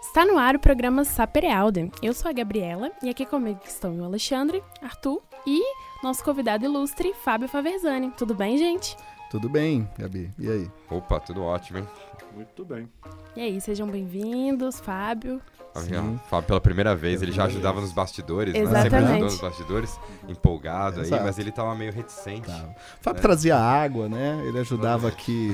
Está no ar o programa Sapere-Aude. Eu sou a Gabriela e aqui comigo estão o Alexandre, Arthur e nosso convidado ilustre, Fábio Faversani. Tudo bem, gente? Tudo bem, Gabi. E aí? Opa, tudo ótimo, hein? Muito bem. E aí, sejam bem-vindos, Fábio. Fábio, pela primeira vez, ele já ajudava nos bastidores, né? Exatamente. Sempre ajudou nos bastidores, empolgado Exato. aí, mas ele tava meio reticente. Tá. O Fábio trazia água, né? Ele ajudava aqui,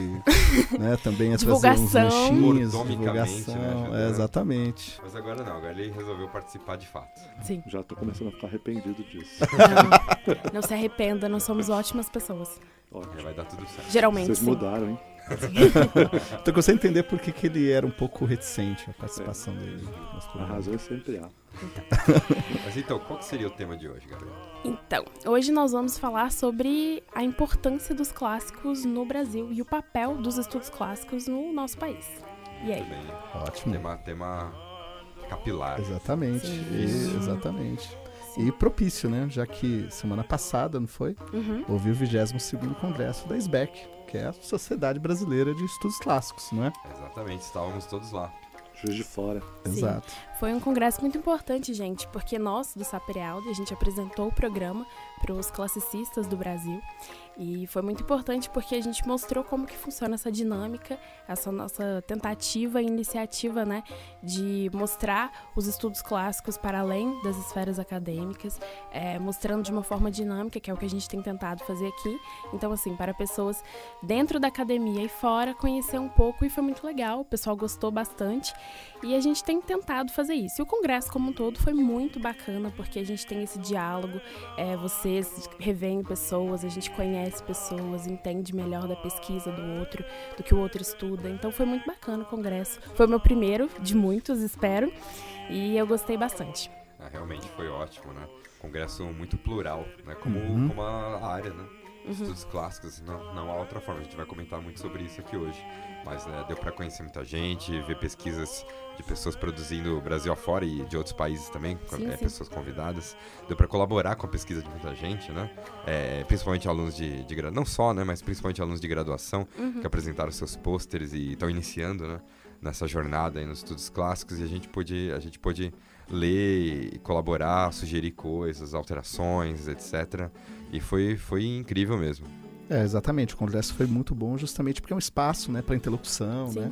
né, também a trazer uns Divulgação. lanchinhos, Mordomicamente, divulgação. né, ajudando. Exatamente. Mas agora não, agora ele resolveu participar de fato. Sim. Já tô começando a ficar arrependido disso. Não se arrependa, nós somos ótimas pessoas. Ótimo. Vai dar tudo certo. Geralmente, Vocês sim. mudaram, hein? Então eu consigo entender por que ele era um pouco reticente a participação dele. A razão sempre há. Mas então, qual que seria o tema de hoje, Gabriel? Então, hoje nós vamos falar sobre a importância dos clássicos no Brasil e o papel dos estudos clássicos no nosso país. E aí? Tudo bem. Ótimo. Tema capilar. Exatamente. Sim. Exatamente. E propício, né? Já que semana passada, não foi? Uhum. Houve o 22º Congresso da SBEC, que é a Sociedade Brasileira de Estudos Clássicos, não é? Exatamente, estávamos todos lá. Juiz de fora. Sim. Exato. Foi um congresso muito importante, gente, porque nós, do Sapere-Aude, a gente apresentou o programa para os classicistas do Brasil. E foi muito importante porque a gente mostrou como que funciona essa dinâmica, essa nossa tentativa e iniciativa, né, de mostrar os estudos clássicos para além das esferas acadêmicas, mostrando de uma forma dinâmica, que é o que a gente tem tentado fazer aqui. Então, assim, para pessoas dentro da academia e fora, conhecer um pouco, e foi muito legal, o pessoal gostou bastante. E a gente tem tentado fazer isso. E o congresso como um todo foi muito bacana, porque a gente tem esse diálogo, vocês revêem pessoas, a gente conhece pessoas, entende melhor da pesquisa do outro, do que o outro estuda. Então foi muito bacana o congresso. Foi o meu primeiro, de muitos, espero, e eu gostei bastante. Realmente foi ótimo, né? Congresso muito plural, né? Como a área, né? Estudos clássicos, não há outra forma. A gente vai comentar muito sobre isso aqui hoje. Mas deu para conhecer muita gente, ver pesquisas de pessoas produzindo Brasil afora e de outros países também, Sim. pessoas convidadas. Deu para colaborar com a pesquisa de muita gente, né? Principalmente alunos de graduação, não só, né? Mas principalmente alunos de graduação que apresentaram seus pôsteres e estão iniciando, né? Nessa jornada aí nos estudos clássicos, e a gente pôde ler, colaborar, sugerir coisas, alterações, etc. E foi incrível mesmo. Exatamente. O congresso foi muito bom justamente porque é um espaço, né, para interlocução, Sim. né?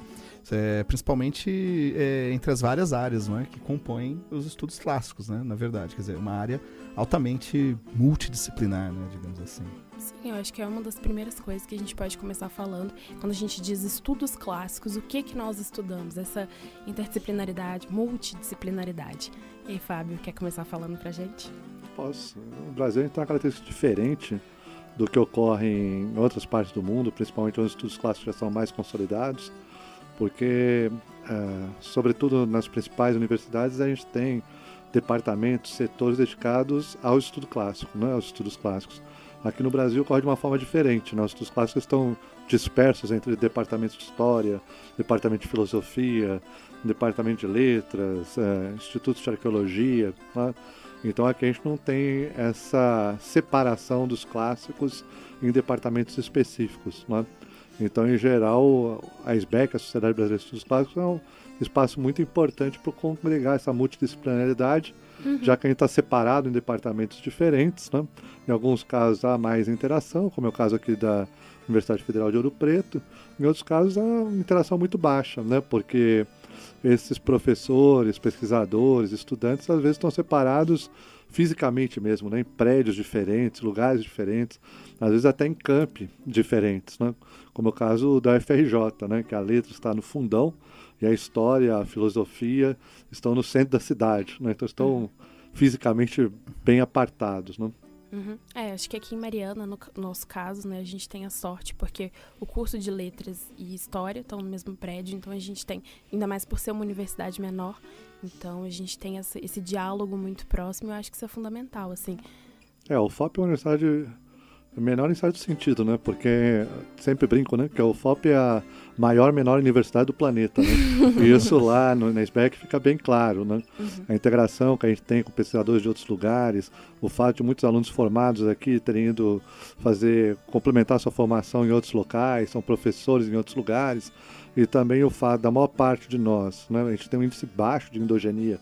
Principalmente entre as várias áreas, não é, que compõem os estudos clássicos, né, na verdade. Quer dizer, uma área altamente multidisciplinar, né, digamos assim. Sim, eu acho que é uma das primeiras coisas que a gente pode começar falando quando a gente diz estudos clássicos, o que nós estudamos, essa interdisciplinaridade, multidisciplinaridade. E aí, Fábio, quer começar falando pra gente? Posso. O Brasil tem uma característica diferente do que ocorre em outras partes do mundo, principalmente onde os estudos clássicos já são mais consolidados, porque, sobretudo nas principais universidades, a gente tem departamentos, setores dedicados ao estudo clássico, né, aos estudos clássicos. Aqui no Brasil ocorre de uma forma diferente, né? Os estudos clássicos estão dispersos entre departamentos de História, departamento de Filosofia, departamento de Letras, institutos de Arqueologia, né? Então aqui a gente não tem essa separação dos clássicos em departamentos específicos, né? Então, em geral, a SBEC, a Sociedade Brasileira de Estudos Clássicos, é um espaço muito importante para congregar essa multidisciplinaridade, já que a gente está separado em departamentos diferentes, né? Em alguns casos há mais interação, como é o caso aqui da Universidade Federal de Ouro Preto. Em outros casos há uma interação muito baixa, né? Porque esses professores, pesquisadores, estudantes, às vezes estão separados fisicamente mesmo, né? Em prédios diferentes, lugares diferentes, às vezes até em campi diferentes, né? Como é o caso da UFRJ, né? Que a letra está no fundão e a história, a filosofia estão no centro da cidade, né? Então estão fisicamente bem apartados, né? Acho que aqui em Mariana, no nosso caso, né, a gente tem a sorte, porque o curso de Letras e História estão no mesmo prédio, então a gente tem, ainda mais por ser uma universidade menor, então a gente tem esse diálogo muito próximo, e eu acho que isso é fundamental, assim. O FOP é uma universidade menor em certo sentido, né? Porque sempre brinco, né? Que a UFOP é a menor universidade do planeta, né? E isso lá na SBEC fica bem claro, né? A integração que a gente tem com pesquisadores de outros lugares, o fato de muitos alunos formados aqui terem ido complementar sua formação em outros locais, são professores em outros lugares. e também o fato da maior parte de nós, né, a gente tem um índice baixo de endogenia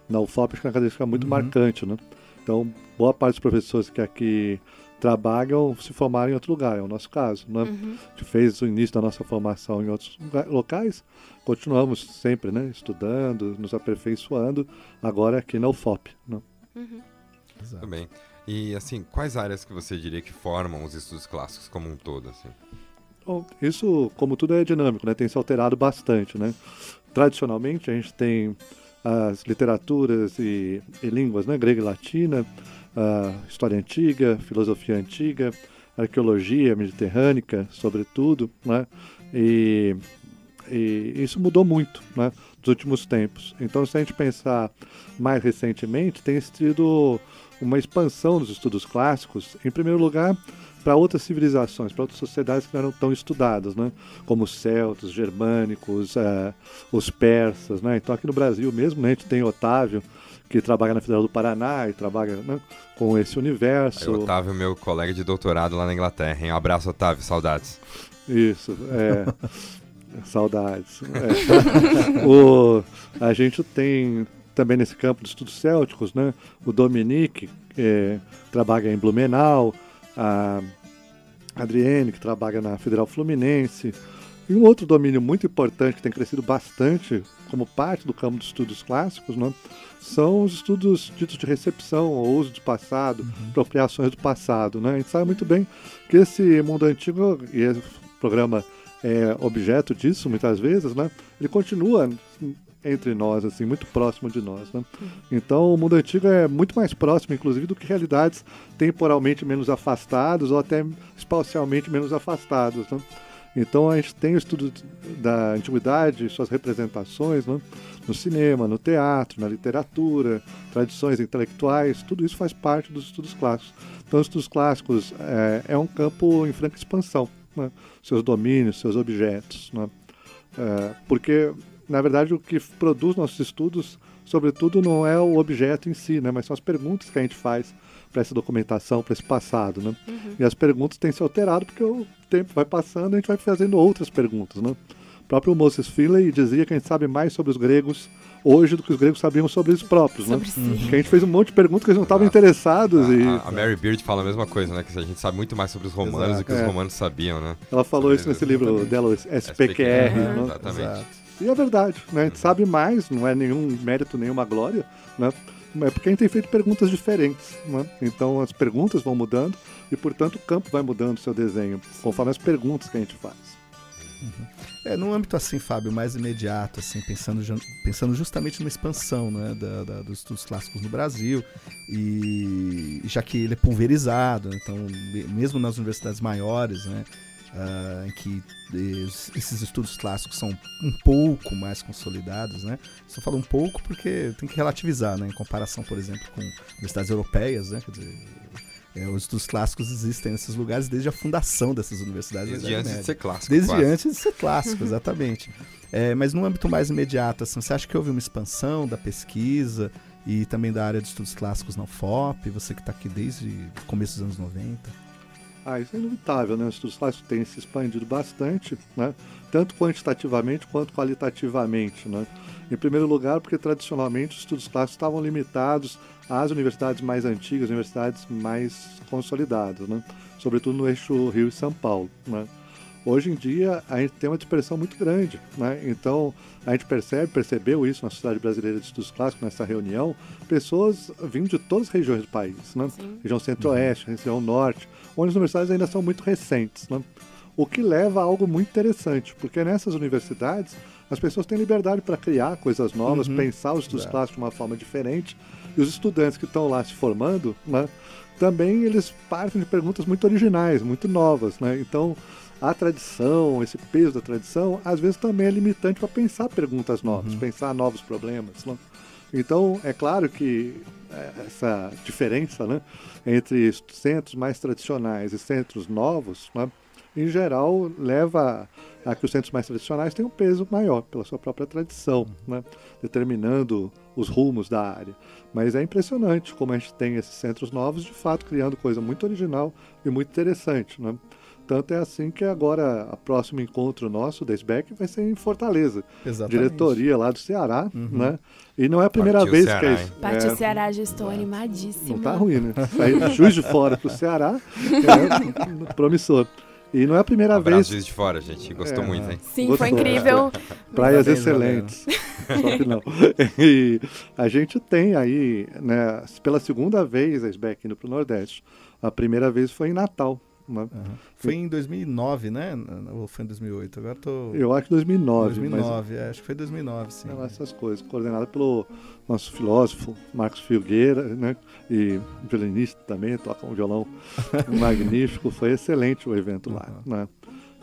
na UFOP, que é uma característica muito marcante, né? Então, boa parte dos professores que aqui trabalham se formaram em outro lugar, é o nosso caso, né? A gente fez o início da nossa formação em outros locais, continuamos sempre, né, estudando, nos aperfeiçoando, agora aqui na UFOP, né? Muito bem. E, assim, quais áreas que você diria que formam os estudos clássicos como um todo, assim? Bom, isso, como tudo, é dinâmico, né? Tem se alterado bastante, né? Tradicionalmente, a gente tem as literaturas e línguas, né? Grega e latina, história antiga, filosofia antiga, arqueologia mediterrânea, sobretudo, né? E isso mudou muito, né, nos últimos tempos. Então, se a gente pensar mais recentemente, tem sido uma expansão dos estudos clássicos, em primeiro lugar, para outras civilizações, para outras sociedades que não eram tão estudadas, né, como os celtas, germânicos, os persas, né. Então, aqui no Brasil mesmo, né, a gente tem Otávio, que trabalha na Federal do Paraná e trabalha, né, com esse universo. Aí, Otávio, meu colega de doutorado lá na Inglaterra, hein? Um abraço, Otávio, saudades. Isso, saudades. A gente tem também nesse campo de estudos célticos, né, o Dominique, que trabalha em Blumenau, a Adriene, que trabalha na Federal Fluminense, e um outro domínio muito importante que tem crescido bastante como parte do campo de estudos clássicos, né, são os estudos ditos de recepção ou uso do passado, apropriações do passado, né? A gente sabe muito bem que esse mundo antigo, e esse programa é objeto disso muitas vezes, né? Ele continua entre nós, assim, muito próximo de nós, né? Então o mundo antigo é muito mais próximo, inclusive, do que realidades temporalmente menos afastadas ou até espacialmente menos afastadas, né? Então a gente tem o estudo da antiguidade, suas representações, né, no cinema, no teatro, na literatura, tradições intelectuais, tudo isso faz parte dos estudos clássicos. Então os estudos clássicos é um campo em franca expansão, né, seus domínios, seus objetos, né, porque, na verdade, o que produz nossos estudos, sobretudo, não é o objeto em si, né, mas são as perguntas que a gente faz para essa documentação, para esse passado, né? E as perguntas têm se alterado porque o tempo vai passando e a gente vai fazendo outras perguntas, né? O próprio Moses Finley dizia que a gente sabe mais sobre os gregos hoje do que os gregos sabiam sobre eles próprios, né? Que a gente fez um monte de perguntas que eles não estavam interessados. A Mary Beard fala a mesma coisa, né? Que a gente sabe muito mais sobre os romanos do que os romanos sabiam, né? Ela falou isso nesse livro dela, SPQR, né? Exatamente. E é verdade, né? A gente sabe mais, não é nenhum mérito, nenhuma glória, né? É porque a gente tem feito perguntas diferentes, né? Então as perguntas vão mudando e, portanto, o campo vai mudando o seu desenho, conforme as perguntas que a gente faz. Num âmbito assim, Fábio, mais imediato, assim, pensando justamente numa expansão, né, dos estudos clássicos no Brasil, e já que ele é pulverizado, então, mesmo nas universidades maiores, né, em que esses estudos clássicos são um pouco mais consolidados, né? Só falo um pouco porque tem que relativizar, né? Em comparação, por exemplo, com universidades europeias, né? Quer dizer, os estudos clássicos existem nesses lugares desde a fundação dessas universidades. Desde antes de ser clássico. Desde antes de ser clássico, exatamente. Mas no âmbito mais imediato, assim, você acha que houve uma expansão da pesquisa e também da área de estudos clássicos na UFOP? Você que está aqui desde o começo dos anos 90? Isso é inevitável, né? Os estudos clássicos têm se expandido bastante, né? Tanto quantitativamente quanto qualitativamente, né? Em primeiro lugar, porque tradicionalmente os estudos clássicos estavam limitados às universidades mais antigas, universidades mais consolidadas, né? Sobretudo no eixo Rio e São Paulo, né? Hoje em dia, a gente tem uma dispersão muito grande, né? Então, a gente percebeu isso na Sociedade Brasileira de Estudos Clássicos, nessa reunião, pessoas vindo de todas as regiões do país, né? Região centro-oeste, região norte, onde as universidades ainda são muito recentes, né? O que leva a algo muito interessante, porque nessas universidades, as pessoas têm liberdade para criar coisas novas, pensar os estudos clássicos de uma forma diferente, e os estudantes que estão lá se formando, né, também eles partem de perguntas muito originais, muito novas, né? Então, a tradição, esse peso da tradição, às vezes também é limitante para pensar perguntas novas, pensar novos problemas, né? Então, é claro que essa diferença, né, entre centros mais tradicionais e centros novos, né, em geral, leva a que os centros mais tradicionais tenham um peso maior pela sua própria tradição, né, determinando os rumos da área. Mas é impressionante como a gente tem esses centros novos, de fato, criando coisa muito original e muito interessante, né? Tanto é assim que agora, o próximo encontro nosso, da SBEC, vai ser em Fortaleza. Exatamente. Diretoria lá do Ceará, né? E não é a primeira vez Ceará, que é hein? isso. Partiu Ceará, já estou animadíssima. Não tá ruim, né? Sair de Juiz de Fora pro Ceará é promissor. E não é a primeira vez. Juiz de Fora, gente. Gostou muito, hein? Sim, Gostou. foi incrível. Praias Parabéns, excelentes. Só que não. E a gente tem aí, né, pela segunda vez a SBEC indo pro Nordeste. A primeira vez foi em Natal. Né? Foi em 2009, né? Ou foi em 2008? Agora tô... Eu acho que 2009. 2009, acho que foi 2009, sim. Essas coisas, coordenada pelo nosso filósofo Marcos Filgueira, né? E violinista também, toca um violão magnífico. Foi excelente o evento lá, né?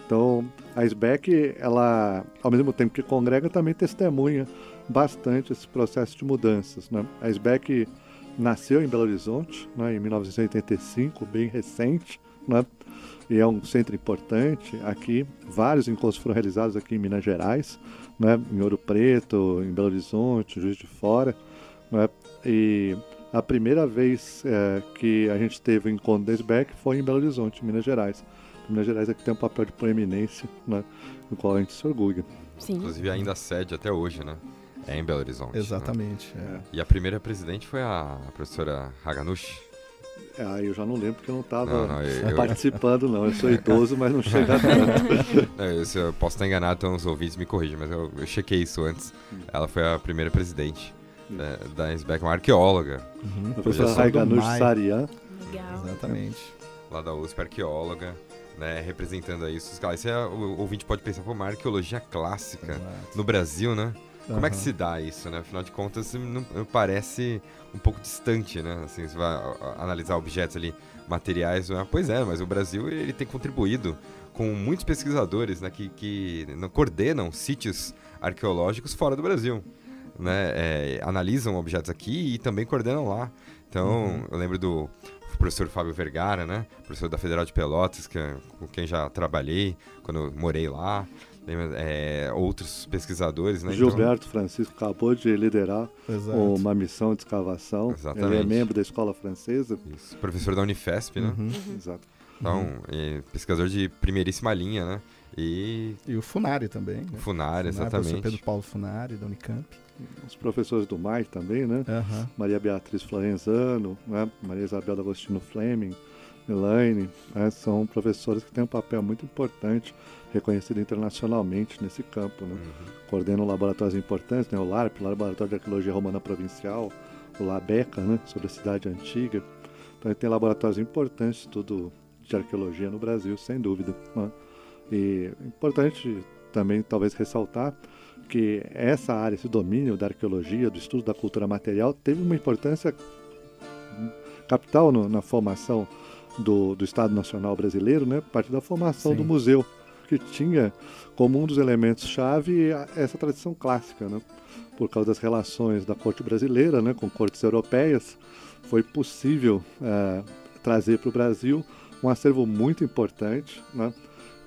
Então, a SBEC, ela, ao mesmo tempo que congrega, também testemunha bastante esse processo de mudanças, né? A SBEC nasceu em Belo Horizonte, né, em 1985, bem recente, né? E é um centro importante aqui. Vários encontros foram realizados aqui em Minas Gerais, né? Em Ouro Preto, em Belo Horizonte, Juiz de Fora, né? E a primeira vez que a gente teve o encontro da SBEC foi em Belo Horizonte, Minas Gerais. Minas Gerais aqui tem um papel de proeminência, né? No qual a gente se orgulha. Sim. Inclusive ainda a sede até hoje, né? É em Belo Horizonte. Exatamente. Né? E a primeira presidente foi a professora Haganushi. Eu já não lembro porque eu não estava participando, não. Eu sou idoso, mas não chega tanto. Eu posso estar enganado, então os ouvintes me corrigem, mas eu chequei isso antes. Ela foi a primeira presidente da SBEC, uma arqueóloga. A professora Haganushi Sarian. Legal. Exatamente. Lá da USP, arqueóloga, né, representando aí isso. Isso o ouvinte pode pensar, uma arqueologia clássica no Brasil, né? Como é que se dá isso, né? Afinal de contas, não parece um pouco distante, né? Assim, você vai analisar objetos ali, materiais. Pois é, mas o Brasil ele tem contribuído com muitos pesquisadores, né, que coordenam sítios arqueológicos fora do Brasil, né? Analisam objetos aqui e também coordenam lá. Então, eu lembro do professor Fábio Vergara, né? Professor da Federal de Pelotas, com quem já trabalhei quando eu morei lá. Outros pesquisadores, né? Gilberto Francisco acabou de liderar uma missão de escavação. Exatamente. Ele é membro da escola francesa. Isso. Professor da Unifesp, né? Exato. Então, pesquisador de primeiríssima linha, né? E o Funari também. Né? O Funari, exatamente. O professor Pedro Paulo Funari, da Unicamp. Os professores do MAI também, né? Maria Beatriz Florenzano, né? Maria Isabel D'Agostino Fleming, Elaine, né? São professores que têm um papel muito importante, reconhecido internacionalmente nesse campo, né? Coordenam laboratórios importantes, né? O LARP, o Laboratório de Arqueologia Romana Provincial, o LABECA, né? Sobre a cidade antiga. Então, tem laboratórios importantes de estudo de arqueologia no Brasil, sem dúvida, né? E é importante também, talvez, ressaltar que essa área, esse domínio da arqueologia, do estudo da cultura material, teve uma importância capital na formação do Estado Nacional Brasileiro, né? A partir da formação do museu, que tinha como um dos elementos-chave essa tradição clássica, né? Por causa das relações da corte brasileira, né, com cortes europeias, foi possível trazer para o Brasil um acervo muito importante, né?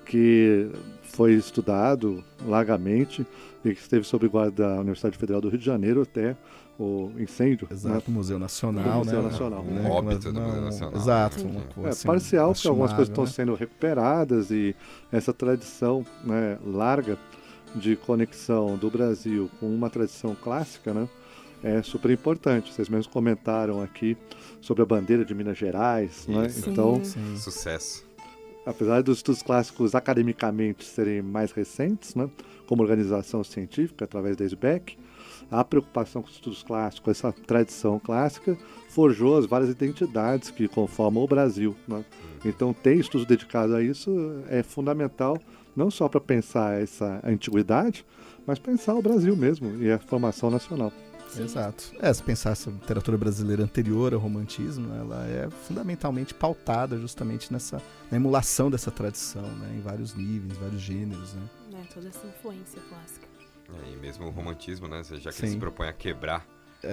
Que foi estudado largamente e que esteve sob guarda da Universidade Federal do Rio de Janeiro até o incêndio. Exato, né? Museu Nacional, Museu né? Nacional. Um óbito do Museu Nacional. Exato. Assim, parcial, porque algumas coisas estão sendo recuperadas e essa tradição, né, larga de conexão do Brasil com uma tradição clássica, né, é super importante. Vocês mesmos comentaram aqui sobre a bandeira de Minas Gerais, né? Então, sucesso. Apesar dos estudos clássicos academicamente serem mais recentes, né, como organização científica, através da SBEC, a preocupação com os estudos clássicos, essa tradição clássica, forjou as várias identidades que conformam o Brasil, né? Então, ter estudos dedicados a isso é fundamental, não só para pensar essa antiguidade, mas pensar o Brasil mesmo e a formação nacional. Exato. Se pensar essa literatura brasileira anterior ao romantismo, ela é fundamentalmente pautada justamente na emulação dessa tradição, né? Em vários níveis, vários gêneros, né? Toda essa influência clássica. E mesmo o romantismo, né? Já que eles se propõem a quebrar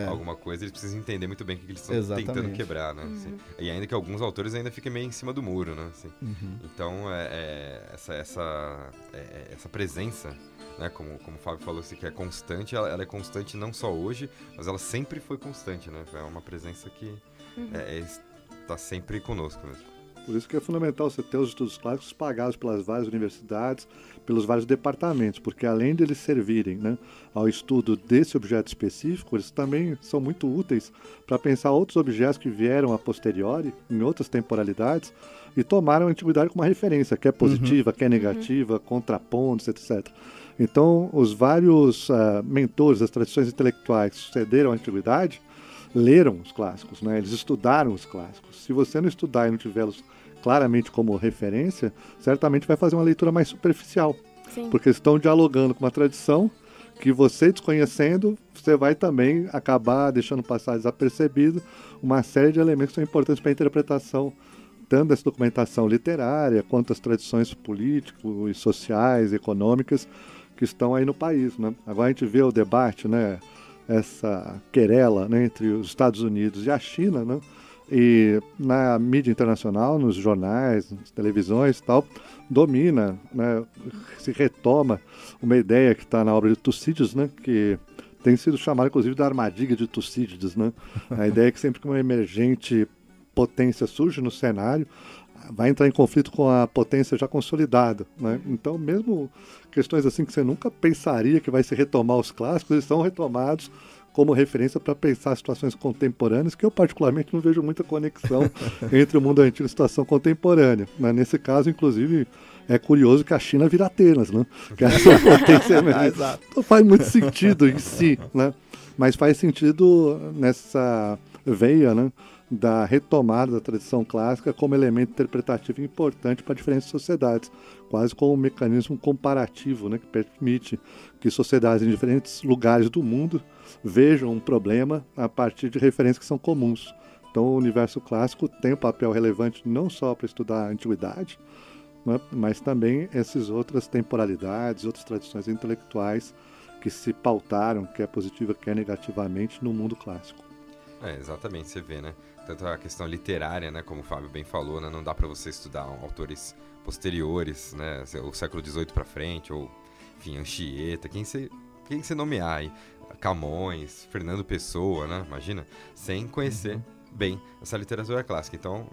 alguma coisa, eles precisam entender muito bem o que eles estão tentando quebrar, né? Assim. E ainda que alguns autores ainda fiquem meio em cima do muro, né? Assim. Então, essa presença, né? Como o Fábio falou, assim, que é constante, ela é constante não só hoje, mas ela sempre foi constante, né? É uma presença que está sempre conosco mesmo. Por isso que é fundamental você ter os estudos clássicos pagados pelas várias universidades, pelos vários departamentos, porque além de eles servirem, né, ao estudo desse objeto específico, eles também são muito úteis para pensar outros objetos que vieram a posteriori, em outras temporalidades, e tomaram a antiguidade como uma referência, que é positiva, que é negativa, contrapontos, etc. Então, os vários mentores das tradições intelectuais que sucederam a antiguidade leram os clássicos, né? Eles estudaram os clássicos. Se você não estudar e não tiver-los claramente como referência, certamente vai fazer uma leitura mais superficial. Sim. Porque estão dialogando com uma tradição que você, desconhecendo, você vai também acabar deixando passar desapercebido uma série de elementos que são importantes para a interpretação tanto dessa documentação literária quanto as tradições políticas, sociais, econômicas que estão aí no país, né? Agora a gente vê o debate, né? Essa querela, né, entre os Estados Unidos e a China, né? E na mídia internacional, nos jornais, nas televisões e tal, domina, né, se retoma uma ideia que está na obra de Tucídides, né, que tem sido chamada, inclusive, da armadilha de Tucídides, né? A ideia é que sempre que uma emergente potência surge no cenário, vai entrar em conflito com a potência já consolidada, né? Então, mesmo questões assim que você nunca pensaria que vai se retomar os clássicos, eles são retomados como referência para pensar situações contemporâneas, que eu particularmente não vejo muita conexão entre o mundo antigo e a situação contemporânea. Mas nesse caso, inclusive, é curioso que a China vira Atenas, né? Que é a potência mesmo. Não faz muito sentido em si, né? Mas faz sentido nessa veia, né, da retomada da tradição clássica como elemento interpretativo importante para diferentes sociedades, quase como um mecanismo comparativo, né, que permite que sociedades em diferentes lugares do mundo vejam um problema a partir de referências que são comuns. Então o universo clássico tem um papel relevante não só para estudar a antiguidade, né, mas também essas outras temporalidades, outras tradições intelectuais que se pautaram, quer positiva, quer negativamente, no mundo clássico. Exatamente, você vê, né? Tanto a questão literária, né, como o Fábio bem falou, né, não dá para você estudar autores posteriores, né, o século XVIII para frente, ou, enfim, Anchieta, quem você nomear aí, Camões, Fernando Pessoa, né, imagina, sem conhecer bem essa literatura clássica. Então,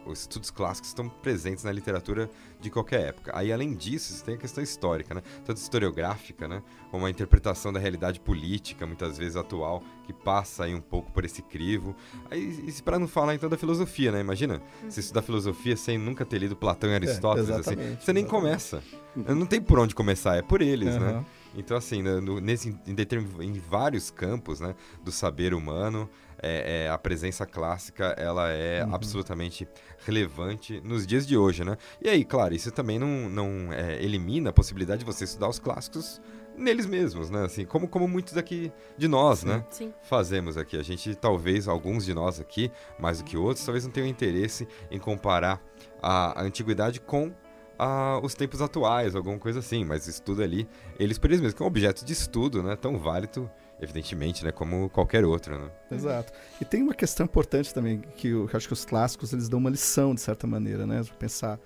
os estudos clássicos estão presentes na literatura de qualquer época. Aí, além disso, você tem a questão histórica, né? Tanto historiográfica, né? Como a interpretação da realidade política, muitas vezes atual, que passa aí um pouco por esse crivo. Aí, para não falar, então, da filosofia, né? Imagina, você estudar filosofia sem nunca ter lido Platão e Aristóteles, assim, você nem começa. Não tem por onde começar, é por eles, né? Então, assim, em vários campos, né, do saber humano, a presença clássica, ela é absolutamente relevante nos dias de hoje, né? E aí, claro, isso também não elimina a possibilidade de você estudar os clássicos neles mesmos, né? Assim, como muitos aqui de nós, né? Sim. Fazemos aqui. A gente, talvez, alguns de nós aqui, mais do que outros, talvez não tenham interesse em comparar a antiguidade com os tempos atuais, alguma coisa assim, mas estuda ali eles por eles mesmos, que é um objeto de estudo, né? Tão válido, evidentemente, né, como qualquer outro, né? Exato. E tem uma questão importante também, que eu acho que os clássicos eles dão uma lição, de certa maneira, né? Pensar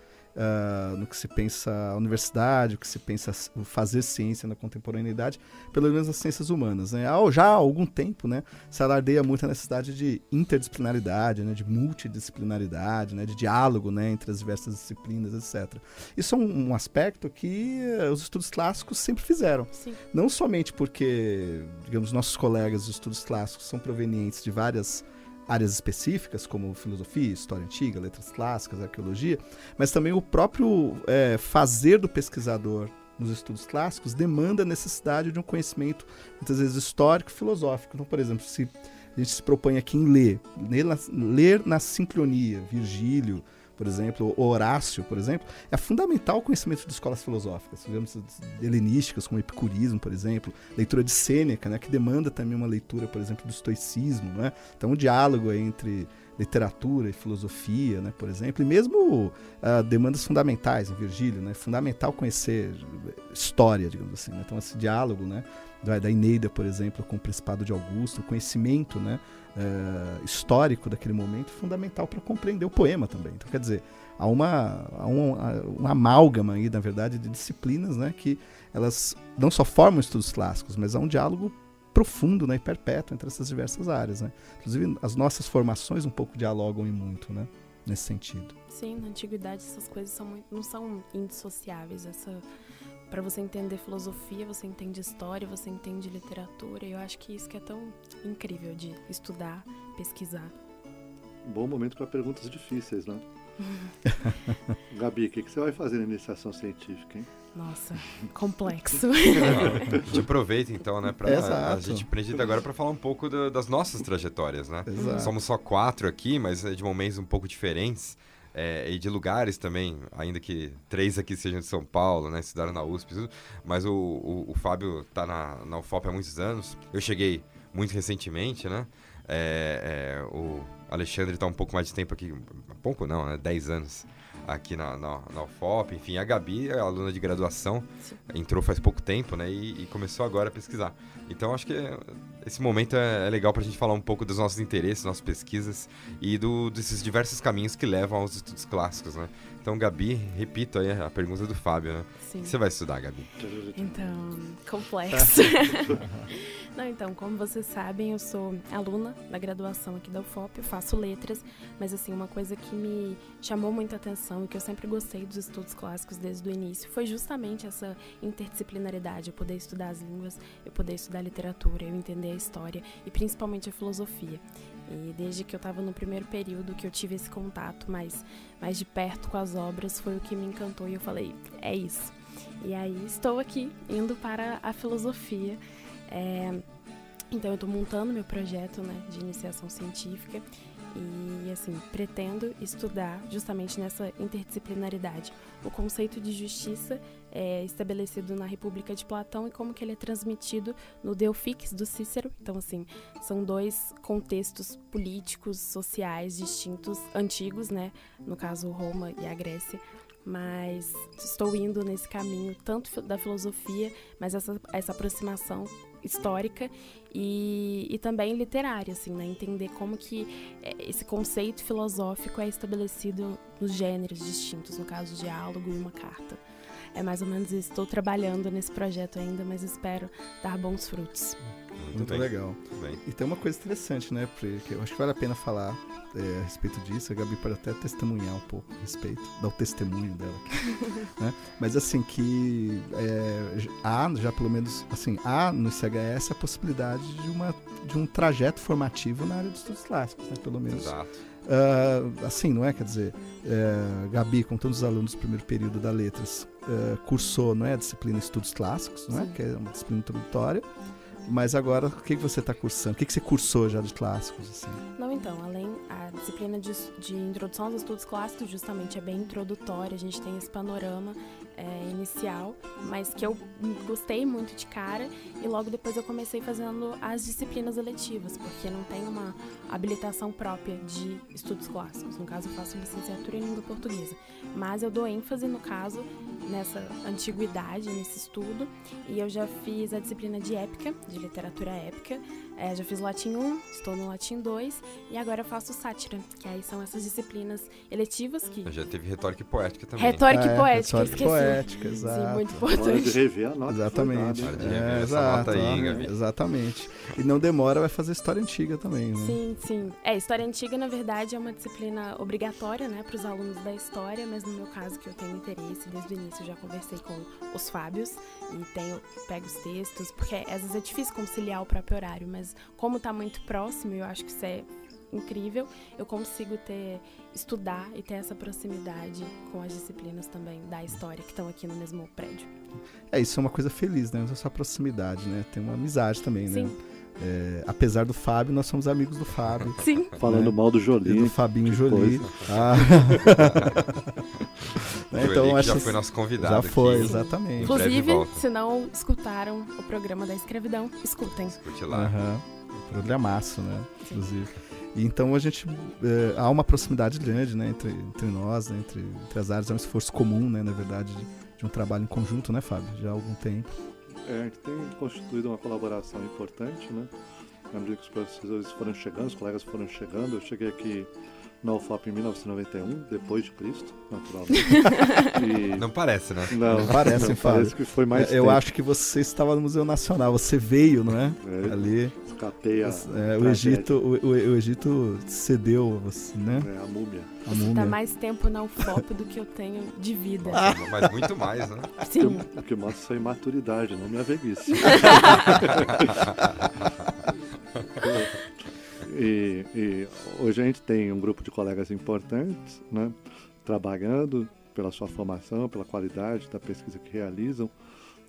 no que se pensa a universidade, o que se pensa fazer ciência na contemporaneidade, pelo menos as ciências humanas, né? Já há algum tempo, né, se alardeia muito a necessidade de interdisciplinaridade, né, de multidisciplinaridade, né, de diálogo, né, entre as diversas disciplinas, etc. Isso é um aspecto que os estudos clássicos sempre fizeram. Sim. Não somente porque, digamos, nossos colegas dos estudos clássicos são provenientes de várias áreas específicas, como filosofia, história antiga, letras clássicas, arqueologia, mas também o próprio fazer do pesquisador nos estudos clássicos demanda a necessidade de um conhecimento, muitas vezes, histórico e filosófico. Então, por exemplo, se a gente se propõe aqui em ler na sincronia, Virgílio, por exemplo, Horácio, por exemplo, é fundamental o conhecimento de escolas filosóficas, digamos, helenísticas, como o epicurismo, por exemplo, leitura de Sêneca, né, que demanda também uma leitura, por exemplo, do estoicismo, né? Então, um diálogo entre literatura e filosofia, né, por exemplo, e mesmo demandas fundamentais em Virgílio, né? É fundamental conhecer história, digamos assim, né? Então, esse diálogo, né, da Eneida, por exemplo, com o Principado de Augusto, o conhecimento, né, histórico daquele momento, fundamental para compreender o poema também. Então, quer dizer, há uma amálgama aí, na verdade, de disciplinas, né, que elas não só formam estudos clássicos, mas há um diálogo profundo, né, e perpétuo entre essas diversas áreas, né? Inclusive, as nossas formações um pouco dialogam e muito, né, nesse sentido. Sim, na antiguidade essas coisas não são indissociáveis. Para você entender filosofia, você entende história, você entende literatura. E eu acho que isso que é tão incrível de estudar, pesquisar. Bom momento para perguntas difíceis, né? Gabi, o que você vai fazer na iniciação científica, hein? Nossa, complexo. A gente aproveita então, né? Exato. A gente acredita agora para falar um pouco das nossas trajetórias, né? Exato. Somos só 4 aqui, mas de momentos um pouco diferentes. E de lugares também, ainda que 3 aqui sejam de São Paulo, né? Estudaram na USP e tudo. Mas o Fábio tá na UFOP há muitos anos. Eu cheguei muito recentemente, né? O Alexandre está um pouco mais de tempo aqui, pouco não, né? 10 anos aqui na UFOP. Enfim, a Gabi é aluna de graduação, entrou faz pouco tempo, né? E começou agora a pesquisar. Então, acho que esse momento é legal para a gente falar um pouco dos nossos interesses, nossas pesquisas e desses diversos caminhos que levam aos estudos clássicos, né? Então, Gabi, repito aí a pergunta do Fábio, né? Sim. O que você vai estudar, Gabi? Então, complexo. Não, então, como vocês sabem, eu sou aluna da graduação aqui da UFOP, eu faço letras, mas assim, uma coisa que me chamou muita atenção e que eu sempre gostei dos estudos clássicos desde o início foi justamente essa interdisciplinaridade, eu poder estudar as línguas, eu poder estudar a literatura, eu entender a história e principalmente a filosofia. E desde que eu estava no primeiro período que eu tive esse contato mais de perto com as obras, foi o que me encantou e eu falei, é isso. E aí estou aqui, indo para a filosofia. Então eu estou montando meu projeto, né, de iniciação científica e assim, pretendo estudar justamente nessa interdisciplinaridade. O conceito de justiça é estabelecido na República de Platão e como que ele é transmitido no De Officis do Cícero. Então assim, são 2 contextos políticos, sociais distintos, antigos, né, no caso Roma e a Grécia. Mas estou indo nesse caminho tanto da filosofia, mas essa aproximação histórica e também literária, assim, né? Entender como que esse conceito filosófico é estabelecido nos gêneros distintos, no caso, diálogo e uma carta. É mais ou menos isso. Estou trabalhando nesse projeto ainda, mas espero dar bons frutos. Muito legal. E tem uma coisa interessante, né? Porque eu acho que vale a pena falar a respeito disso. A Gabi pode até testemunhar um pouco a respeito, dar o testemunho dela aqui, né? Mas assim, que há já pelo menos, assim, há no CHS a possibilidade de um trajeto formativo na área dos estudos clássicos, né? Pelo menos. Exato. Assim, não é? Quer dizer, Gabi, com todos os alunos do primeiro período da Letras, cursou, não é? A disciplina Estudos Clássicos, não é? Que é uma disciplina introdutória. Mas agora, o que você está cursando? O que você cursou já de clássicos? Assim? Não, então, além a disciplina de introdução aos estudos clássicos, justamente é bem introdutória, a gente tem esse panorama inicial, mas que eu gostei muito de cara e logo depois eu comecei fazendo as disciplinas eletivas, porque não tem uma habilitação própria de estudos clássicos. No caso, eu faço licenciatura em língua portuguesa, mas eu dou ênfase, no caso, nessa antiguidade, nesse estudo, e eu já fiz a disciplina de épica, de literatura épica, já fiz latim 1, estou no latim 2, e agora eu faço sátira, que aí são essas disciplinas eletivas que... Já teve retórica e poética também. Retórica e poética, retórica esqueci. Poética, exato. Sim, muito Hora importante. de rever a nota. Exatamente. Hora de rever essa nota aí, Gabi. Exatamente. E não demora, vai fazer história antiga também, né? Sim, sim. História antiga, na verdade, é uma disciplina obrigatória, né, para os alunos da história, mas no meu caso, que eu tenho interesse, desde o início eu já conversei com os Fábios e pego os textos, porque às vezes é difícil conciliar o próprio horário, mas como está muito próximo, eu acho que isso é incrível, eu consigo estudar e ter essa proximidade com as disciplinas também da história que estão aqui no mesmo prédio. Isso é uma coisa feliz, né? Essa proximidade, né? Tem uma amizade também, né? Sim. Apesar do Fábio, nós somos amigos do Fábio. Sim. Falando mal do Jolie. E do Fabinho Jolie. Então, acho que já foi nosso convidado. Já foi, aqui. Exatamente. Inclusive, se não escutaram o programa da escravidão, escutem. Escute lá. Programaço, né? Inclusive. E então a gente há uma proximidade grande, né, entre nós, né, entre as áreas, é um esforço comum, né, na verdade, de um trabalho em conjunto, né, Fábio? Já há algum tempo. A gente tem constituído uma colaboração importante, né? À medida que os professores foram chegando, os colegas foram chegando, eu cheguei aqui na UFOP em 1991, depois de Cristo, naturalmente. Não parece, né? Não parece, parece que foi mais Eu tempo. acho que você estava no Museu Nacional, você veio, não é? Ali. Escapei o Egito cedeu, né? A múmia. Você tá mais tempo na UFOP do que eu tenho de vida. Mas muito mais, né? Sim. O que mostra sua imaturidade, não minha velhice. E hoje a gente tem um grupo de colegas importantes, né, trabalhando pela sua formação, pela qualidade da pesquisa que realizam.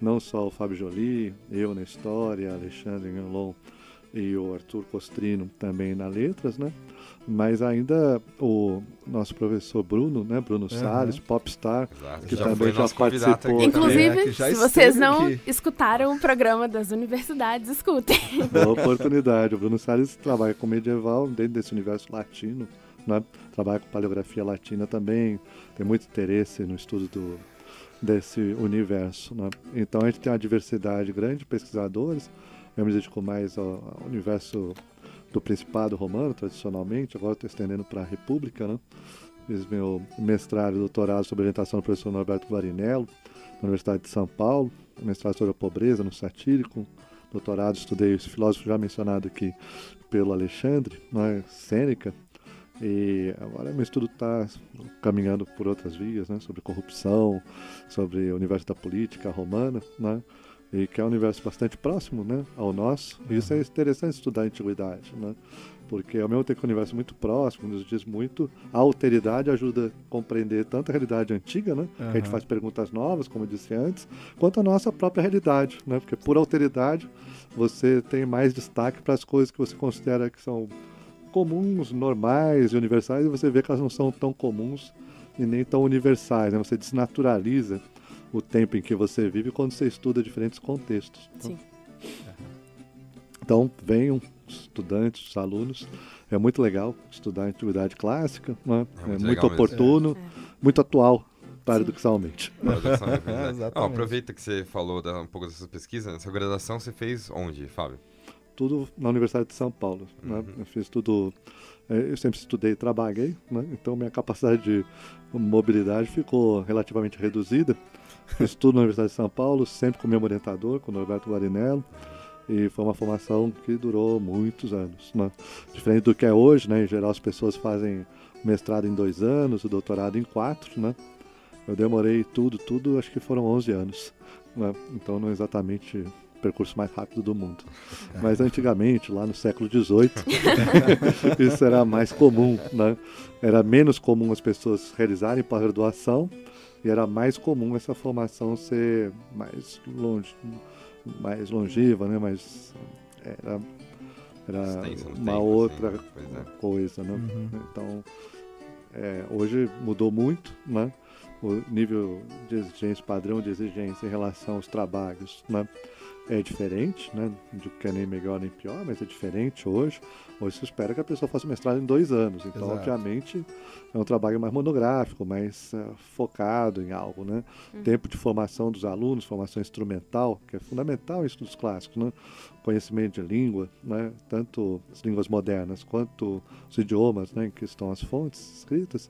Não só o Fábio Joly, eu na História, Alexandre Ganlon e o Arthur Costrino também na Letras, né? Mas ainda o nosso professor Bruno, né? Bruno Salles, Popstar, Exato, que já também já participou. Inclusive, já se vocês esteve não aqui. escutaram o programa das universidades, escutem. Boa oportunidade. O Bruno Salles trabalha com medieval dentro desse universo latino, né? Trabalha com paleografia latina também, tem muito interesse no estudo desse universo, né? Então a gente tem uma diversidade grande de pesquisadores. Eu me dedico mais ao universo do Principado Romano, tradicionalmente. Agora estou estendendo para a República, né? Fiz meu mestrado e doutorado sobre orientação do professor Norberto Guarinello, na Universidade de São Paulo, mestrado sobre a pobreza no Satírico, doutorado estudei esse filósofo já mencionado aqui pelo Alexandre, né? Sêneca, e agora meu estudo está caminhando por outras vias, né? Sobre corrupção, sobre o universo da política romana, né? E que é um universo bastante próximo, né, ao nosso. E isso é interessante estudar a antiguidade, né? Porque ao mesmo tempo que é um universo muito próximo, nos diz muito, a alteridade ajuda a compreender tanto a realidade antiga, né, que a gente faz perguntas novas, como eu disse antes, quanto a nossa própria realidade, né? Porque por alteridade você tem mais destaque para as coisas que você considera que são comuns, normais e universais, e você vê que elas não são tão comuns e nem tão universais, né? Você desnaturaliza o tempo em que você vive quando você estuda diferentes contextos. Sim. Então, venham estudantes, alunos. É muito legal estudar a antiguidade clássica, né? É muito oportuno, muito atual, paradoxalmente. Aproveita que você falou um pouco dessa pesquisa. Essa graduação você fez onde, Fábio? Tudo na Universidade de São Paulo. Né? Eu fiz tudo... Eu sempre estudei e trabalhei, né? Então minha capacidade de mobilidade ficou relativamente reduzida. Fiz tudo na Universidade de São Paulo, sempre com o meu orientador, com o Norberto Guarinello, e foi uma formação que durou muitos anos, né? Diferente do que é hoje, né? Em geral as pessoas fazem mestrado em 2 anos, o doutorado em 4, né? Eu demorei tudo, acho que foram 11 anos, né? Então não é exatamente o percurso mais rápido do mundo. Mas antigamente, lá no século XVIII, isso era mais comum, né? Era menos comum as pessoas realizarem pós-graduação, e era mais comum essa formação ser mais longeva, né? Mas era uma outra coisa, né? Então, hoje mudou muito, né? O nível de exigência, padrão de exigência em relação aos trabalhos, né? É diferente, né? Não digo que é nem melhor nem pior, mas é diferente hoje. Hoje se espera que a pessoa faça mestrado em 2 anos. Então, obviamente, é um trabalho mais monográfico, mais focado em algo, né? Tempo de formação dos alunos, formação instrumental, que é fundamental em estudos clássicos, né? Conhecimento de língua, né? Tanto as línguas modernas quanto os idiomas, né? Em que estão as fontes escritas.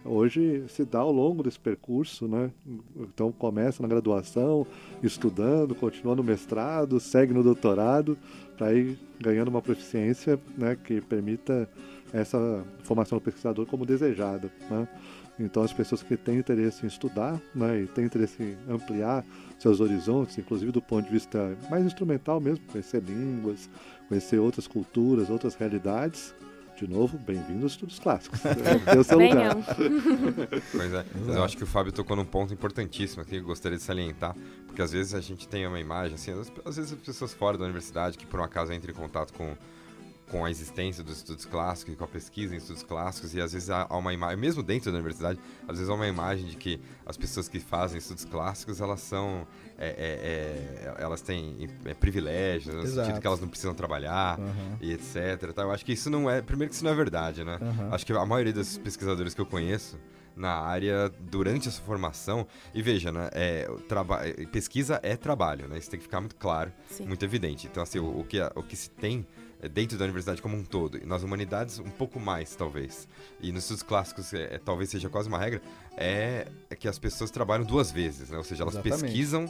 Hoje se dá ao longo desse percurso, né? Então começa na graduação, estudando, continua no mestrado, segue no doutorado, para ir ganhando uma proficiência, né, que permita essa formação do pesquisador como desejada, né? Então as pessoas que têm interesse em estudar, né, e têm interesse em ampliar seus horizontes, inclusive do ponto de vista mais instrumental mesmo, conhecer línguas, conhecer outras culturas, outras realidades. De novo, bem-vindo aos estudos clássicos. É o seu lugar. Pois é, mas eu acho que o Fábio tocou num ponto importantíssimo aqui que eu gostaria de salientar, porque às vezes a gente tem uma imagem, assim, às vezes as pessoas fora da universidade que por um acaso entram em contato com a existência dos estudos clássicos e com a pesquisa em estudos clássicos, e às vezes há uma imagem, mesmo dentro da universidade, às vezes há uma imagem de que as pessoas que fazem estudos clássicos, elas são, elas têm privilégios, no sentido que elas não precisam trabalhar, e etc. Tá? Eu acho que isso não é, primeiro que isso não é verdade, né? Acho que a maioria dos pesquisadores que eu conheço, na área durante a sua formação. E veja, né, pesquisa é trabalho, né? Isso tem que ficar muito claro, Sim. muito evidente. Então, assim, o que se tem dentro da universidade como um todo, e nas humanidades um pouco mais, talvez, e nos estudos clássicos talvez seja quase uma regra, é que as pessoas trabalham 2 vezes, né? Ou seja, elas Exatamente. pesquisam,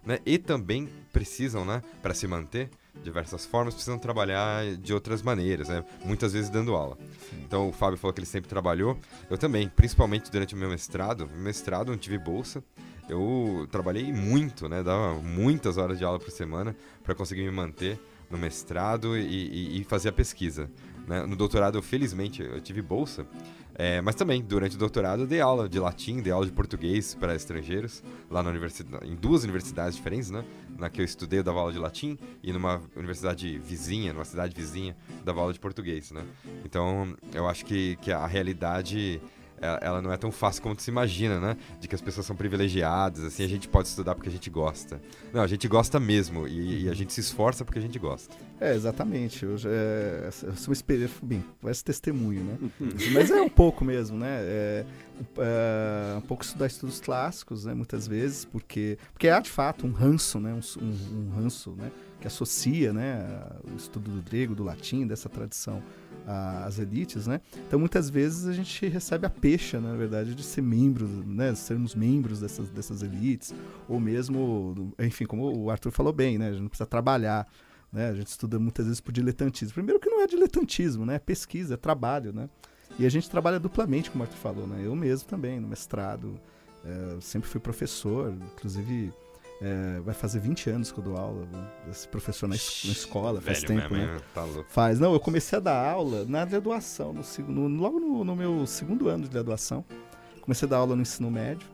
né? E também precisam, né, para se manter, de diversas formas, precisam trabalhar de outras maneiras, né? Muitas vezes dando aula. Sim. Então, o Fábio falou que ele sempre trabalhou. Eu também, principalmente durante o meu mestrado. No mestrado, eu não tive bolsa. Eu trabalhei muito, né? Dava muitas horas de aula por semana para conseguir me manter no mestrado e fazer a pesquisa, né? No doutorado, felizmente, eu tive bolsa. Mas também, durante o doutorado, eu dei aula de latim, dei aula de português para estrangeiros, lá na universidade, em 2 universidades diferentes, né? Na que eu estudei, eu dava aula de latim, e numa universidade vizinha, numa cidade vizinha, dava aula de português, né? Então, eu acho que a realidade, ela não é tão fácil como se imagina, né? De que as pessoas são privilegiadas, assim, a gente pode estudar porque a gente gosta. Não, a gente gosta mesmo, e a gente se esforça porque a gente gosta. Exatamente. Eu sou uma experiência, bem, parece testemunho, né? Mas é um pouco mesmo, né? Um pouco estudar estudos clássicos, né? Muitas vezes, porque há de fato um ranço, né? Um ranço, né? Que associa, né? O estudo do grego, do latim, dessa tradição às elites, né? Então, muitas vezes a gente recebe a pecha, na verdade, de ser membro, né? Sermos membros dessas elites, ou mesmo, enfim, como o Arthur falou bem, né? A gente não precisa trabalhar, né? A gente estuda muitas vezes por diletantismo. Primeiro que não é diletantismo, né? É pesquisa, é trabalho, né? E a gente trabalha duplamente, como o Arthur falou, né? Eu mesmo também, no mestrado, sempre fui professor, inclusive vai fazer 20 anos que eu dou aula, né? Esse professor na escola, faz tempo, mesmo, né? Tá louco. Não, eu comecei a dar aula na graduação, logo no meu 2º ano de graduação. Comecei a dar aula no ensino médio,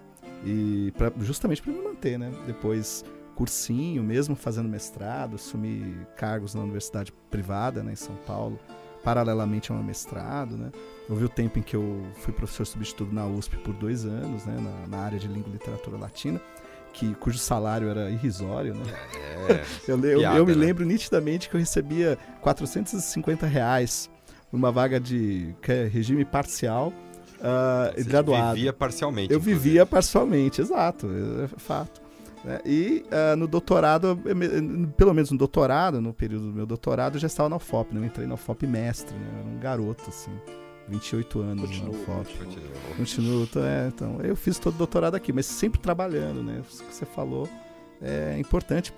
e justamente para me manter, né? Depois, cursinho, mesmo fazendo mestrado, assumi cargos na universidade privada, né, em São Paulo, paralelamente ao meu mestrado, né? Houve o tempo em que eu fui professor substituto na USP por 2 anos, né, na área de língua e literatura latina, cujo salário era irrisório, né? Eu me lembro nitidamente que eu recebia R$450 por uma vaga de regime parcial graduado. Você vivia parcialmente. Eu vivia parcialmente, exato, é fato. E no doutorado, pelo menos no doutorado, no período do meu doutorado, eu já estava na UFOP, né? Eu entrei na UFOP mestre, né? Eu era um garoto, assim, 28 anos na UFOP. Continuo, então, eu fiz todo o doutorado aqui, mas sempre trabalhando, né? Isso que você falou é importante,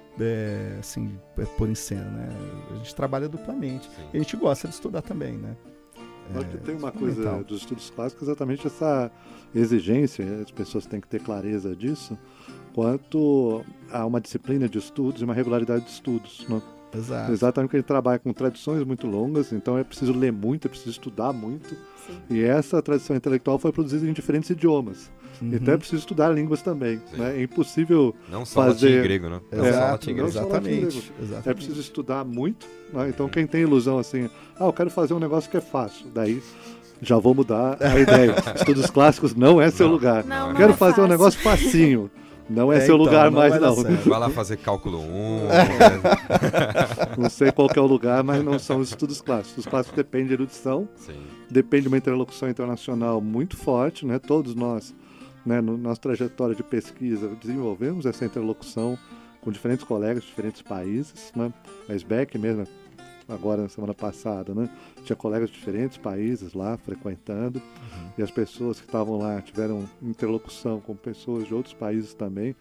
assim, pôr em cena, né? A gente trabalha duplamente. Sim. E a gente gosta de estudar também, né? Acho que tem uma coisa dos estudos clássicos, exatamente essa exigência, as pessoas têm que ter clareza disso, quanto a uma disciplina de estudos e uma regularidade de estudos, né? Exato. Exatamente porque a gente trabalha com tradições muito longas, então é preciso ler muito, é preciso estudar muito. Sim. E essa tradição intelectual foi produzida em diferentes idiomas. Então é preciso estudar línguas também, né? É impossível não só fazer... latim e grego, né? Não só latim e grego. Exatamente. É preciso estudar muito, né? Então quem tem ilusão assim, eu quero fazer um negócio que é fácil, daí já vou mudar a ideia. Estudos clássicos não é seu lugar. Não quero é fazer fácil. Um negócio facinho. Não é seu lugar mais, não. Vai lá fazer cálculo 1. Não sei qual que é o lugar, mas não são os estudos clássicos. Os clássicos dependem de erudição, depende de uma interlocução internacional muito forte, né? Todos nós, né, na nossa trajetória de pesquisa, desenvolvemos essa interlocução com diferentes colegas de diferentes países, né? A SBEC mesmo, agora na semana passada, né? Tinha colegas de diferentes países lá frequentando, e as pessoas que estavam lá tiveram interlocução com pessoas de outros países também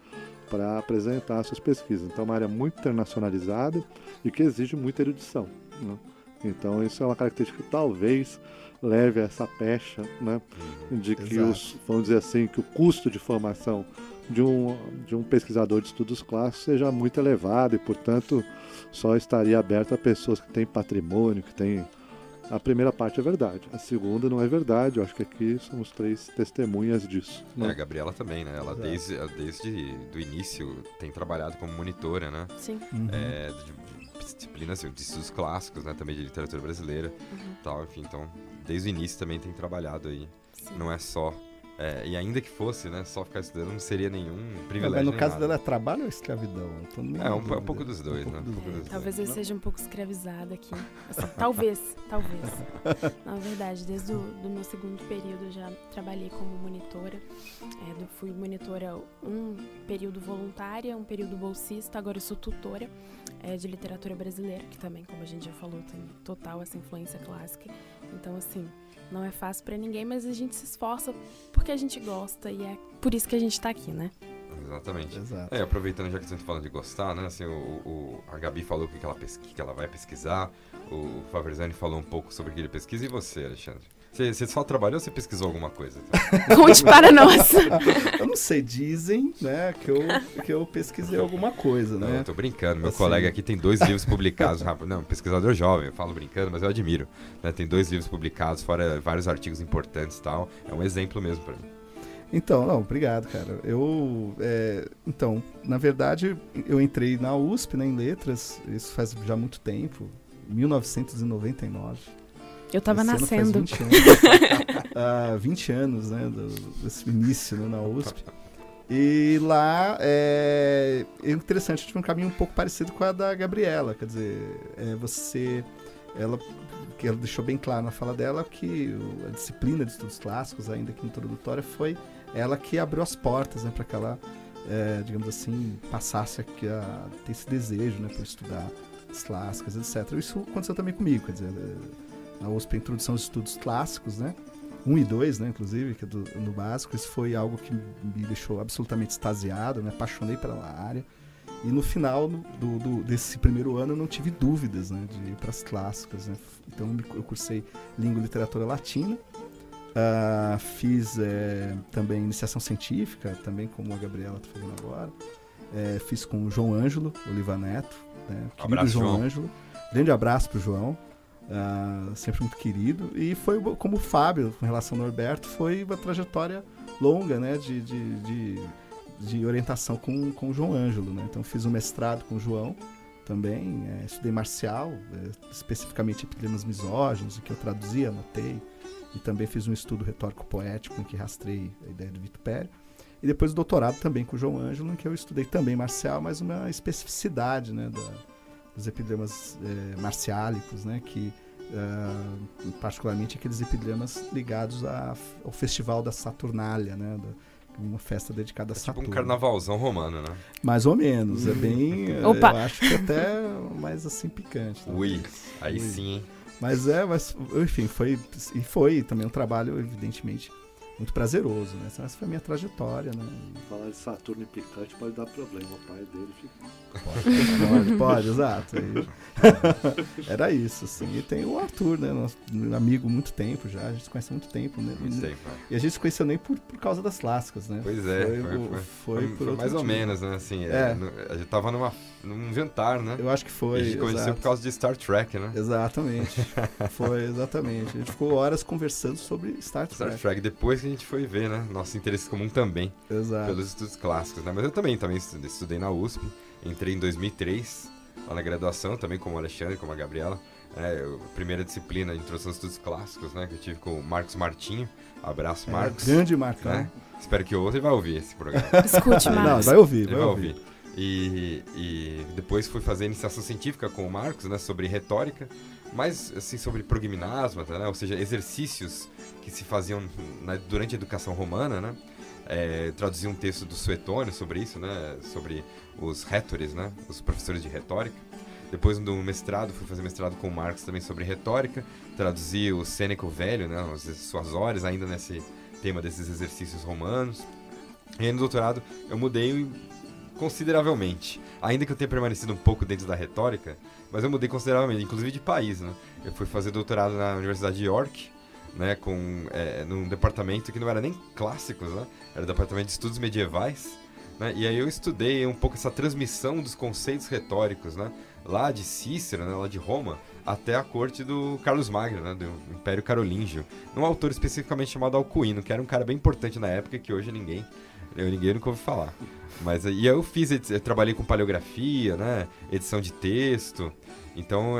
para apresentar suas pesquisas. Então é uma área muito internacionalizada e que exige muita erudição, né? Então isso é uma característica que talvez leve a essa pecha, né? De que vamos dizer assim, que o custo de formação de um pesquisador de estudos clássicos seja muito elevado e, portanto, só estaria aberto a pessoas que têm patrimônio, que têm... A primeira parte é verdade, a segunda não é verdade. Eu acho que aqui somos 3 testemunhas disso, né? A Gabriela também, né? Ela desde o início tem trabalhado como monitora, né? Sim. De disciplinas de estudos clássicos, né? Também de literatura brasileira, tal, enfim. Então, desde o início também tem trabalhado aí. Sim. Não é só E ainda que fosse, né, só ficar estudando não seria nenhum privilégio. Mas no nem caso nada. dela é trabalho ou escravidão? Um pouco dos dois, né? Talvez eu seja um pouco escravizada aqui. Assim, talvez. Na verdade, desde do meu segundo período eu já trabalhei como monitora. Fui monitora um período voluntária, um período bolsista, agora eu sou tutora de literatura brasileira, que também, como a gente já falou, tem total essa influência clássica. Então, assim, não é fácil pra ninguém, mas a gente se esforça porque a gente gosta e é por isso que a gente tá aqui, né? Exatamente. Exato. Aproveitando já que você tá falando de gostar, né? Assim, a Gabi falou o que ela vai pesquisar, o Fabrizani falou um pouco sobre o que ele pesquisa, e você, Alexandre? Você só trabalhou ou você pesquisou alguma coisa? Conte para nós! Eu não sei, dizem, né, que eu pesquisei alguma coisa, né? Não, eu tô brincando. Meu Assim, colega aqui tem 2 livros publicados. Não, pesquisador jovem, eu falo brincando, mas eu admiro. Né? Tem 2 livros publicados, fora vários artigos importantes e tal. É um exemplo mesmo pra mim. Então, não, obrigado, cara. Então, na verdade, eu entrei na USP, né, em letras, isso faz já muito tempo, 1999. Eu tava Esse ano nascendo. faz 20 anos. 20 anos, né, desse início, né, na USP. E lá é interessante, eu tive um caminho um pouco parecido com a da Gabriela, quer dizer, que ela deixou bem claro na fala dela que a disciplina de estudos clássicos, ainda que introdutória, foi ela que abriu as portas, né, para que ela, digamos assim, passasse a ter esse desejo, né, por estudar as clássicas, etc. Isso aconteceu também comigo, quer dizer, na USP, a introdução aos estudos clássicos, né, 1 e 2, né, inclusive, que é no básico, isso foi algo que me deixou absolutamente extasiado, me apaixonei pela área. E no final desse primeiro ano eu não tive dúvidas, né, de ir para as clássicas, né? Então eu cursei Língua e Literatura Latina, fiz também Iniciação Científica, também como a Gabriela está fazendo agora, fiz com o João Ângelo Oliva Neto, né, querido João Ângelo, grande abraço para o João, sempre muito querido, e foi como o Fábio, com relação ao Norberto, foi uma trajetória longa, né, de orientação com o João Ângelo, né? Então fiz um mestrado com o João também, estudei Marcial, especificamente epigramas misóginos, que eu traduzi, anotei, e também fiz um estudo retórico-poético em que rastrei a ideia do vitupério, e depois o doutorado também com o João Ângelo, em que eu estudei também Marcial, mas uma especificidade, né, dos epigramas marciálicos, né, que particularmente aqueles epigramas ligados ao festival da Saturnália, né, uma festa dedicada a Saturno. Tipo um carnavalzão romano, né? Mais ou menos, é bem... Opa. Eu acho que até mais assim picante. Né? Ui, aí sim, hein? Mas enfim, foi também um trabalho, evidentemente, muito prazeroso, né? Essa foi a minha trajetória, né? Falar de Saturno e picante pode dar problema, o pai dele fica... Pode, exato. Era isso, assim. E tem o Arthur, né? Nosso amigo há muito tempo já, a gente se conhece há muito tempo, né? Muito tempo, E a gente se conheceu nem por causa das clássicas, né? Pois é, foi por outro mais ou motivo. menos, né? Assim, a gente tava num jantar, né? Eu acho que foi. E a gente conheceu por causa de Star Trek, né? Exatamente. Foi, exatamente. A gente ficou horas conversando sobre Star Trek. Depois que a gente foi ver, né? Nosso interesse comum também. Exato. Pelos estudos clássicos, né? Mas eu também estudei na USP. Entrei em 2003, lá na graduação, também como o Alexandre, como a Gabriela. Primeira disciplina de introdução aos estudos clássicos, né? Que eu tive com o Marcos Martinho. Abraço, Marcos. Grande Marcão. Né? Espero que ouça e vai ouvir esse programa. Escute, Marcos. Não, vai ouvir, Ele vai ouvir. E depois fui fazer iniciação científica com o Marcos, né? Sobre retórica. Mas, assim, sobre progimnásmata, né? Ou seja, exercícios que se faziam durante a educação romana, né? Traduzi um texto do Suetônio sobre isso, né? Sobre os retores, né? Os professores de retórica. Depois do mestrado, fui fazer mestrado com o Marcos também sobre retórica. Traduzi o Sêneca o Velho, né? As suas horas ainda nesse tema desses exercícios romanos. E aí no doutorado eu mudei consideravelmente. Ainda que eu tenha permanecido um pouco dentro da retórica, mas eu mudei consideravelmente, inclusive de país, né? Eu fui fazer doutorado na Universidade de York, né, num departamento que não era nem clássicos, né, era o departamento de estudos medievais, né, e aí eu estudei um pouco essa transmissão dos conceitos retóricos, né, lá de Cícero, né, lá de Roma, até a corte do Carlos Magno, né, do Império Carolíngio, um autor especificamente chamado Alcuino, que era um cara bem importante na época, que hoje ninguém Ninguém nunca ouviu falar. Mas e eu eu trabalhei com paleografia, né? Edição de texto. Então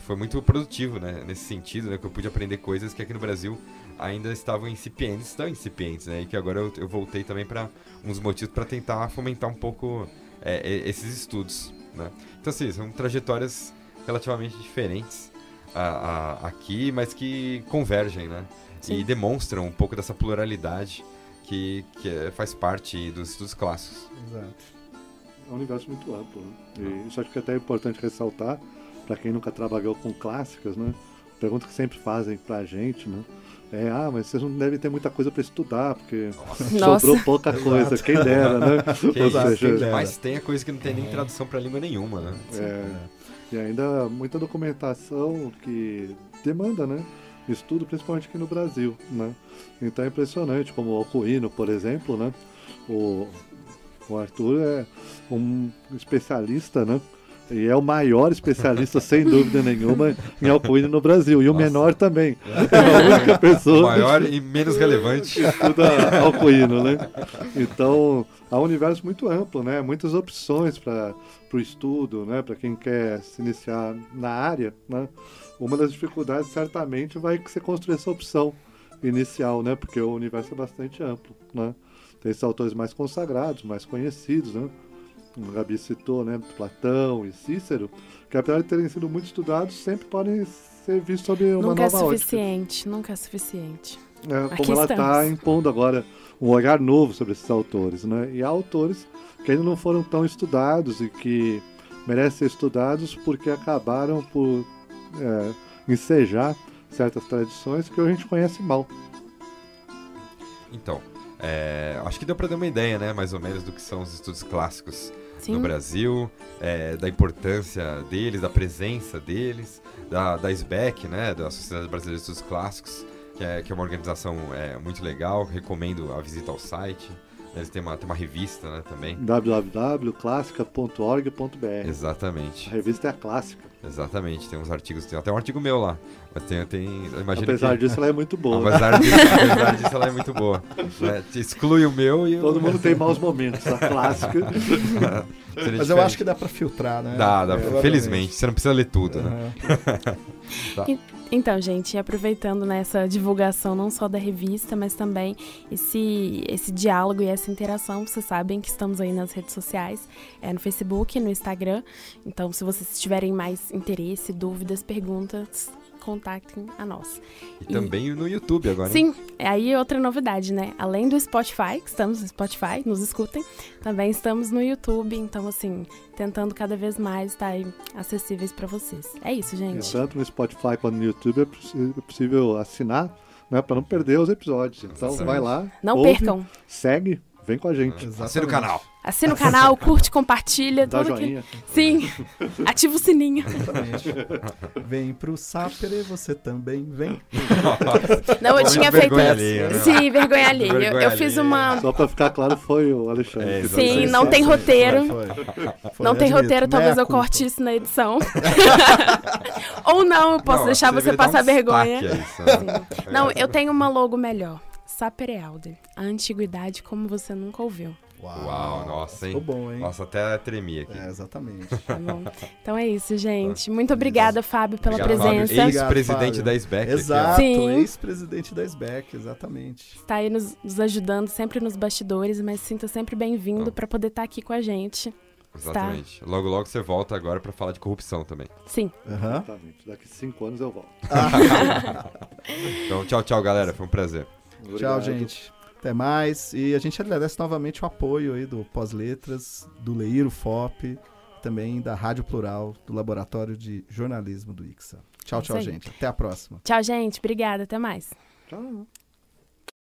foi muito produtivo, né? Nesse sentido, né? Que eu pude aprender coisas que aqui no Brasil ainda estão incipientes, né? E que agora eu voltei também para uns motivos para tentar fomentar um pouco esses estudos, né? Então, assim, são trajetórias relativamente diferentes aqui, mas que convergem, né? Sim. E demonstram um pouco dessa pluralidade que faz parte dos estudos clássicos. Exato. É um universo muito amplo, né? E isso acho que é até importante ressaltar para quem nunca trabalhou com clássicas, né? Pergunta que sempre fazem pra gente, né? Mas vocês não devem ter muita coisa para estudar, porque sobrou pouca coisa, Exato. quem dera, né? Mas tem a coisa que não tem nem tradução para língua nenhuma, né? E ainda muita documentação que demanda, né? Estudo, principalmente aqui no Brasil, né? Então é impressionante, como o Alcuino, por exemplo, né? O Arthur é um especialista, né? E é o maior especialista, sem dúvida nenhuma, em Alcuino no Brasil. E o menor também. É a única pessoa... O maior e menos relevante. Que estuda Alcuino, né? Então, há um universo muito amplo, né? Muitas opções para o estudo, né? Para quem quer se iniciar na área, né? Uma das dificuldades, certamente, vai ser construir essa opção inicial, né? Porque o universo é bastante amplo, né? Tem esses autores mais consagrados, mais conhecidos, né? O Gabi citou, né, Platão e Cícero, que apesar de terem sido muito estudados, sempre podem ser vistos sob uma nunca nova é suficiente, nunca é suficiente. Como ela está impondo agora um olhar novo sobre esses autores, né? E há autores que ainda não foram tão estudados e que merecem ser estudados porque acabaram por ensejar certas tradições que a gente conhece mal. Então, acho que deu para dar uma ideia, né, mais ou menos, do que são os estudos clássicos. Sim. No Brasil, da importância deles, da presença deles, da SBEC, né, da Sociedade Brasileira de Estudos Clássicos, que é uma organização muito legal, recomendo a visita ao site. Eles têm uma revista, né, também. www.classica.org.br. Exatamente. A revista é a Clássica. Exatamente, tem uns artigos, tem até um artigo meu lá. Mas apesar disso, ela é muito boa. Apesar disso, ela é muito boa. Exclui o meu e... Todo mundo tem maus momentos, a Clássica. Mas eu acho que dá pra filtrar, né? Dá, felizmente. Você não precisa ler tudo, né? Tá. Então, gente, aproveitando nessa divulgação não só da revista, mas também esse diálogo e essa interação, vocês sabem que estamos aí nas redes sociais, no Facebook, no Instagram. Então, se vocês tiverem mais interesse, dúvidas, perguntas, contactem a nós. E também no YouTube agora. Sim, aí outra novidade, né? Além do Spotify, que estamos no Spotify, nos escutem, também estamos no YouTube, então assim, tentando cada vez mais estar aí acessíveis para vocês. É isso, gente. Tanto no Spotify quanto no YouTube é possível assinar, né, para não perder os episódios. Então vai lá, não percam. Segue, vem com a gente. Assina o canal. Assina o canal, curte, compartilha. Dá joinha. Sim, ativa o sininho. Exatamente. Vem pro Sapere, você também vem. Não, eu tinha feito... Alheia, né? Sim, vergonha alheia. Eu fiz uma... Só pra ficar claro, foi o Alexandre. Sim, não tem roteiro. Foi, não tem roteiro, talvez eu corte isso na edição. Ou não, eu posso deixar você passar vergonha. Isso, né? Não, eu tenho uma logo melhor. Sapere Aude, a antiguidade como você nunca ouviu. Uau, nossa, hein? Ficou bom, hein? Nossa, até tremi aqui. Exatamente. Tá bom. Então é isso, gente. Muito obrigada, Fábio, pela presença. Ex-presidente da SBEC. Exato, Sim. Ex-presidente da SBEC, exatamente. Está aí nos ajudando sempre nos bastidores, mas sinta sempre bem-vindo para poder estar aqui com a gente. Exatamente. Tá. Logo você volta agora para falar de corrupção também. Sim. Exatamente. Daqui 5 anos eu volto. Então, tchau, galera. Foi um prazer. Obrigado. Tchau, gente. Até mais. E a gente agradece novamente o apoio aí do Pós-Letras, do Leiro FOP, também da Rádio Plural, do Laboratório de Jornalismo do ICSA. Tchau, gente. Até a próxima. Tchau, gente. Obrigada. Até mais. Tchau.